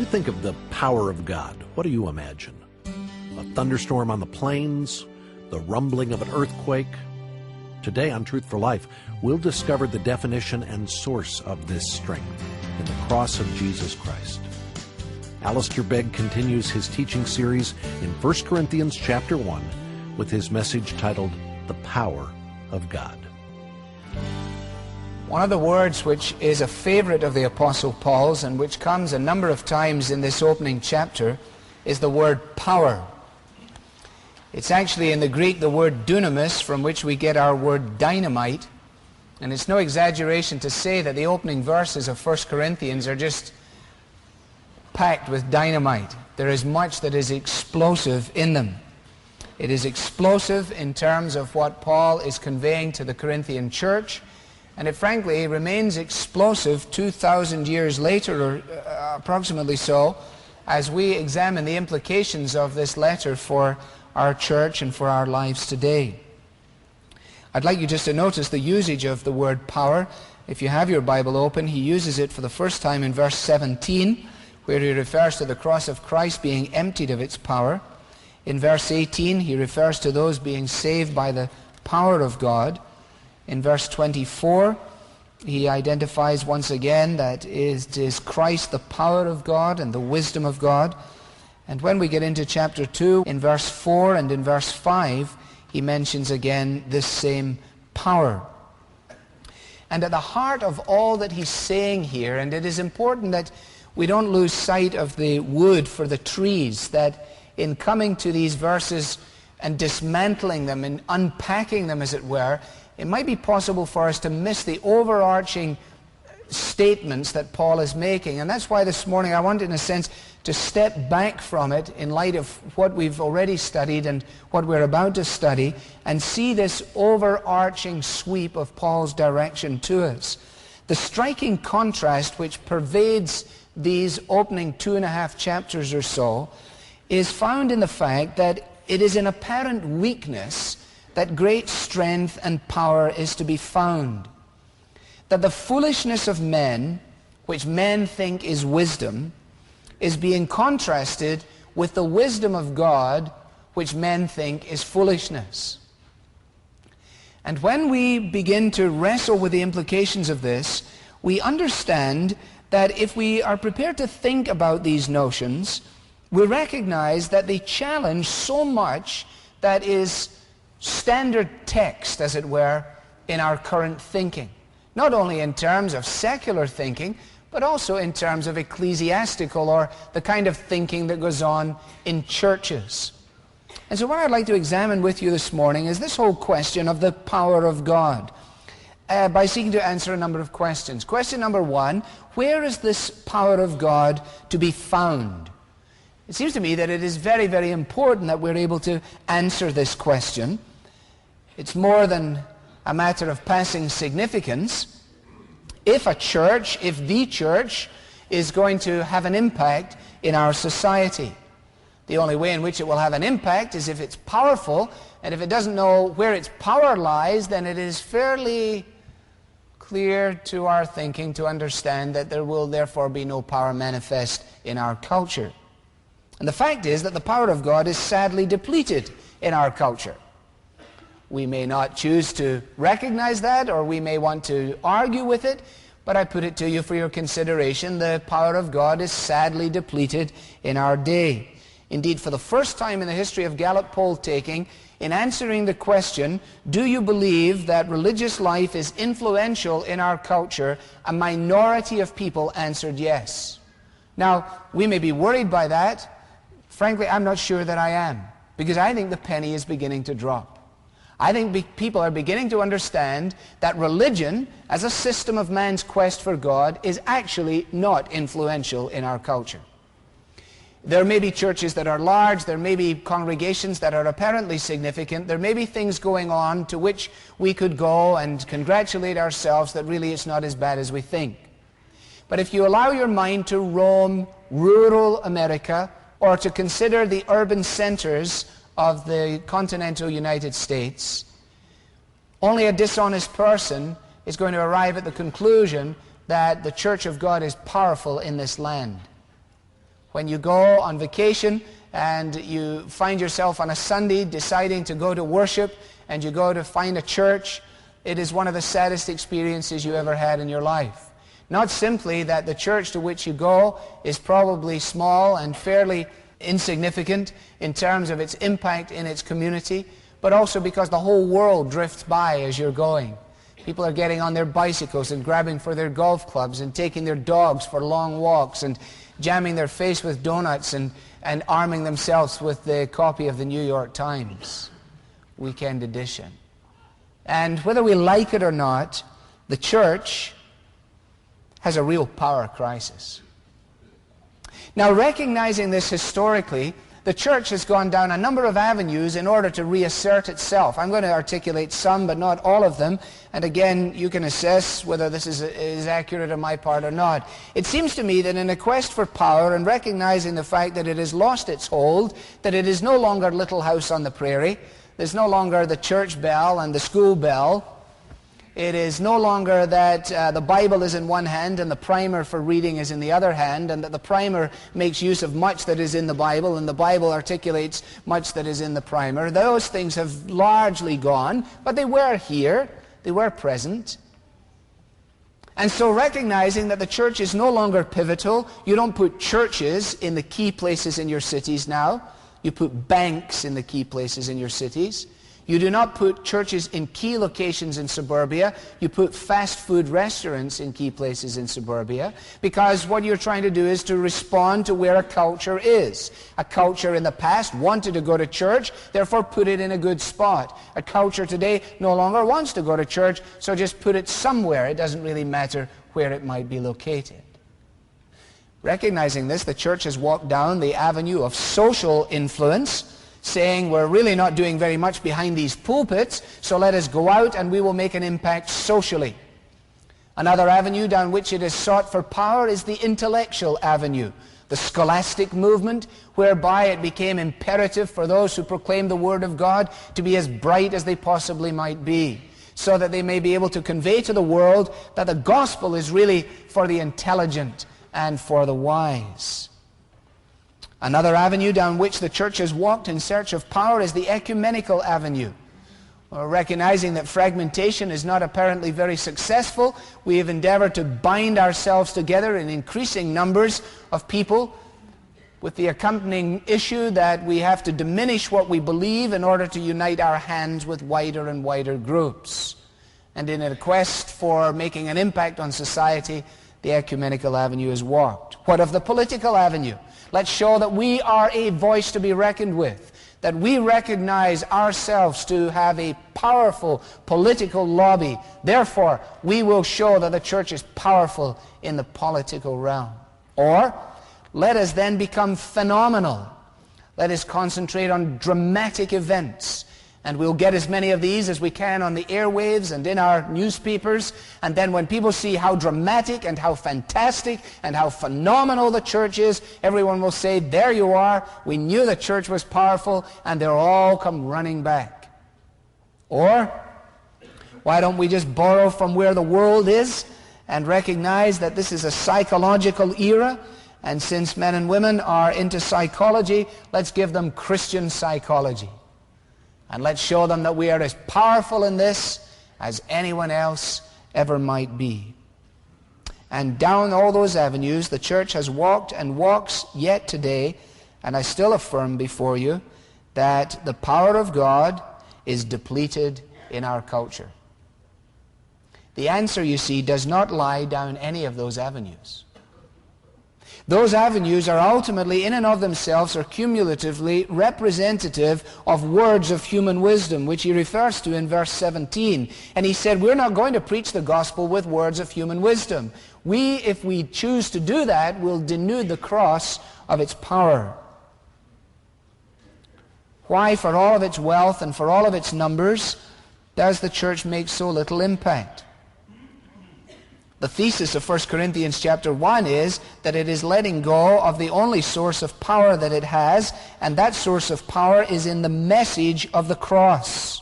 think of the power of God, what do you imagine? A thunderstorm on the plains? The rumbling of an earthquake? Today on Truth for Life, we'll discover the definition and source of this strength in the cross of Jesus Christ. Alistair Begg continues his teaching series in 1 Corinthians chapter 1 with his message titled, The Power of God. One of the words which is a favorite of the Apostle Paul's and which comes a number of times in this opening chapter is the word power. It's actually in the Greek the word dunamis, from which we get our word dynamite. And it's no exaggeration to say that the opening verses of 1 Corinthians are just packed with dynamite. There is much that is explosive in them. It is explosive in terms of what Paul is conveying to the Corinthian church, and it frankly remains explosive 2,000 years later, or approximately so, as we examine the implications of this letter for our church and for our lives today. I'd like you just to notice the usage of the word power. If you have your Bible open, he uses it for the first time in verse 17, where he refers to the cross of Christ being emptied of its power. In verse 18, he refers to those being saved by the power of God. In verse 24, he identifies once again that it is Christ, the power of God and the wisdom of God. And when we get into chapter 2, in verse 4 and in verse 5, he mentions again this same power. And at the heart of all that he's saying here, and it is important that we don't lose sight of the wood for the trees, that in coming to these verses and dismantling them and unpacking them, as it were, it might be possible for us to miss the overarching statements that Paul is making. And that's why this morning I want, in a sense, to step back from it in light of what we've already studied and what we're about to study, and see this overarching sweep of Paul's direction to us. The striking contrast which pervades these opening 2.5 chapters or so is found in the fact that it is in apparent weakness that great strength and power is to be found. That the foolishness of men, which men think is wisdom, is being contrasted with the wisdom of God, which men think is foolishness. And when we begin to wrestle with the implications of this, we understand that if we are prepared to think about these notions, we recognize that they challenge so much that is standard text, as it were, in our current thinking. Not only in terms of secular thinking, but also in terms of ecclesiastical, or the kind of thinking that goes on in churches. And so what I'd like to examine with you this morning is this whole question of the power of God, by seeking to answer a number of questions. Question number one, where is this power of God to be found? It seems to me that it is very, very important that we're able to answer this question. It's more than a matter of passing significance. If a church, if the church, is going to have an impact in our society, the only way in which it will have an impact is if it's powerful, and if it doesn't know where its power lies, then it is fairly clear to our thinking to understand that there will therefore be no power manifest in our culture. And the fact is that the power of God is sadly depleted in our culture. We may not choose to recognize that, or we may want to argue with it, but I put it to you for your consideration. The power of God is sadly depleted in our day. Indeed, for the first time in the history of Gallup poll taking, in answering the question, do you believe that religious life is influential in our culture, a minority of people answered yes. Now, we may be worried by that. Frankly, I'm not sure that I am, because I think the penny is beginning to drop. I think people are beginning to understand that religion, as a system of man's quest for God, is actually not influential in our culture. There may be churches that are large, there may be congregations that are apparently significant, there may be things going on to which we could go and congratulate ourselves that really it's not as bad as we think. But if you allow your mind to roam rural America, or to consider the urban centers of the continental United States, only a dishonest person is going to arrive at the conclusion that the Church of God is powerful in this land. When you go on vacation and you find yourself on a Sunday deciding to go to worship and you go to find a church, it is one of the saddest experiences you ever had in your life. Not simply that the church to which you go is probably small and fairly insignificant in terms of its impact in its community, but also because the whole world drifts by as you're going. People are getting on their bicycles and grabbing for their golf clubs and taking their dogs for long walks and jamming their face with donuts and arming themselves with the copy of the New York Times weekend edition. And whether we like it or not, the church has a real power crisis. Now, recognizing this historically, the church has gone down a number of avenues in order to reassert itself. I'm going to articulate some, but not all of them. And again, you can assess whether this is accurate on my part or not. It seems to me that in a quest for power and recognizing the fact that it has lost its hold, that it is no longer Little House on the Prairie, there's no longer the church bell and the school bell. It is no longer that the Bible is in one hand and the primer for reading is in the other hand, and that the primer makes use of much that is in the Bible and the Bible articulates much that is in the primer. Those things have largely gone, but they were here. They were present. And so recognizing that the church is no longer pivotal, you don't put churches in the key places in your cities now. You put banks in the key places in your cities. You do not put churches in key locations in suburbia. You put fast food restaurants in key places in suburbia, because what you're trying to do is to respond to where a culture is. A culture in the past wanted to go to church, therefore put it in a good spot. A culture today no longer wants to go to church, so just put it somewhere. It doesn't really matter where it might be located. Recognizing this, the church has walked down the avenue of social influence, saying we're really not doing very much behind these pulpits, so let us go out and we will make an impact socially. Another avenue down which it is sought for power is the intellectual avenue, the scholastic movement, whereby it became imperative for those who proclaim the Word of God to be as bright as they possibly might be, so that they may be able to convey to the world that the gospel is really for the intelligent and for the wise. Another avenue down which the church has walked in search of power is the ecumenical avenue. Recognizing that fragmentation is not apparently very successful, we have endeavored to bind ourselves together in increasing numbers of people, with the accompanying issue that we have to diminish what we believe in order to unite our hands with wider and wider groups. And in a quest for making an impact on society, the ecumenical avenue is walked. What of the political avenue? Let's show that we are a voice to be reckoned with, that we recognize ourselves to have a powerful political lobby. Therefore, we will show that the church is powerful in the political realm. Or, let us then become phenomenal. Let us concentrate on dramatic events. And we'll get as many of these as we can on the airwaves and in our newspapers. And then when people see how dramatic and how fantastic and how phenomenal the church is, everyone will say, there you are, we knew the church was powerful, and they'll all come running back. Or, why don't we just borrow from where the world is and recognize that this is a psychological era, and since men and women are into psychology, let's give them Christian psychology. And let's show them that we are as powerful in this as anyone else ever might be. And down all those avenues, the church has walked and walks yet today, and I still affirm before you that the power of God is depleted in our culture. The answer, you see, does not lie down any of those avenues. Those avenues are ultimately, in and of themselves, or cumulatively representative of words of human wisdom, which he refers to in verse 17. And he said, we're not going to preach the gospel with words of human wisdom. We, if we choose to do that, will denude the cross of its power. Why, for all of its wealth and for all of its numbers, does the church make so little impact? The thesis of 1 Corinthians chapter 1 is that it is letting go of the only source of power that it has, and that source of power is in the message of the cross.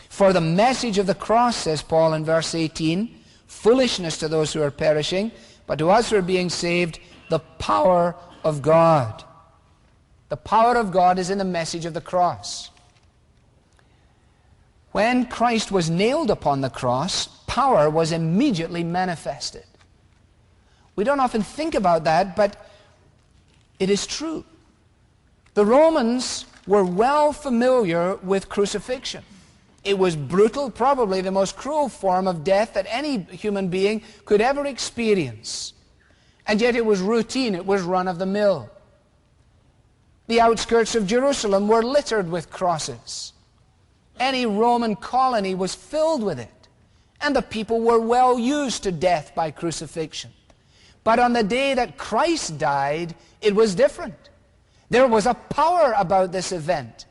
For the message of the cross, says Paul in verse 18, foolishness to those who are perishing, but to us who are being saved, the power of God. The power of God is in the message of the cross. When Christ was nailed upon the cross, power was immediately manifested. We don't often think about that, but it is true. The Romans were well familiar with crucifixion. It was brutal, probably the most cruel form of death that any human being could ever experience. And yet it was routine, it was run of the mill. The outskirts of Jerusalem were littered with crosses. Any Roman colony was filled with it. And the people were well used to death by crucifixion. But on the day that Christ died, it was different. There was a power about this event.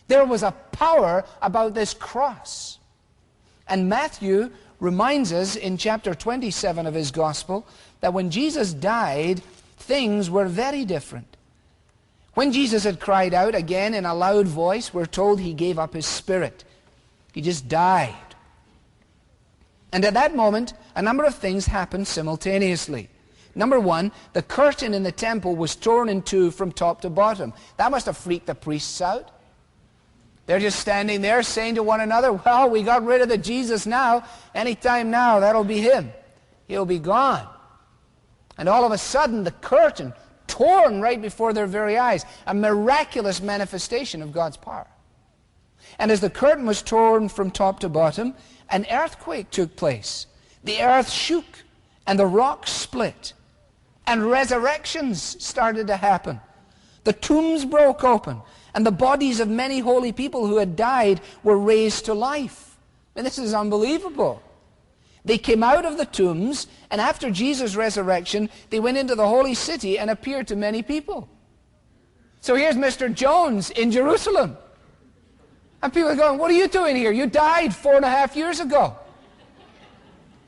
There was a power about this cross. And Matthew reminds us in chapter 27 of his gospel that when Jesus died, things were very different. When Jesus had cried out again in a loud voice, we're told he gave up his spirit. He just died. And at that moment, a number of things happened simultaneously. Number one, the curtain in the temple was torn in two from top to bottom. That must have freaked the priests out. They're just standing there saying to one another, well, we got rid of the Jesus now. Anytime now, that'll be him. He'll be gone. And all of a sudden, the curtain torn right before their very eyes. A miraculous manifestation of God's power. And as the curtain was torn from top to bottom, an earthquake took place. The earth shook and the rocks split. And resurrections started to happen. The tombs broke open. And the bodies of many holy people who had died were raised to life. And this is unbelievable. They came out of the tombs, and after Jesus' resurrection, they went into the holy city and appeared to many people. So here's Mr. Jones in Jerusalem. And people are going, what are you doing here? You died 4.5 years ago.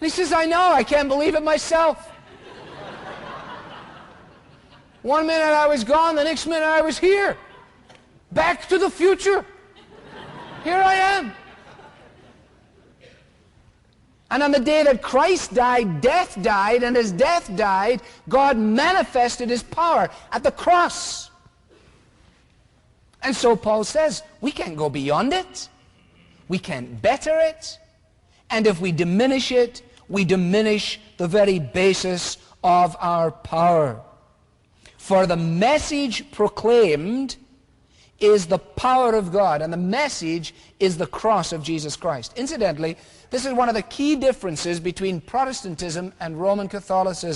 And he says, I know, I can't believe it myself. One minute I was gone, the next minute I was here. Back to the future. Here I am. And on the day that Christ died, death died, and as death died, God manifested his power at the cross. And so Paul says, we can't go beyond it. We can't better it. And if we diminish it, we diminish the very basis of our power. For the message proclaimed is the power of God, and the message is the cross of Jesus Christ. Incidentally, this is one of the key differences between Protestantism and Roman Catholicism.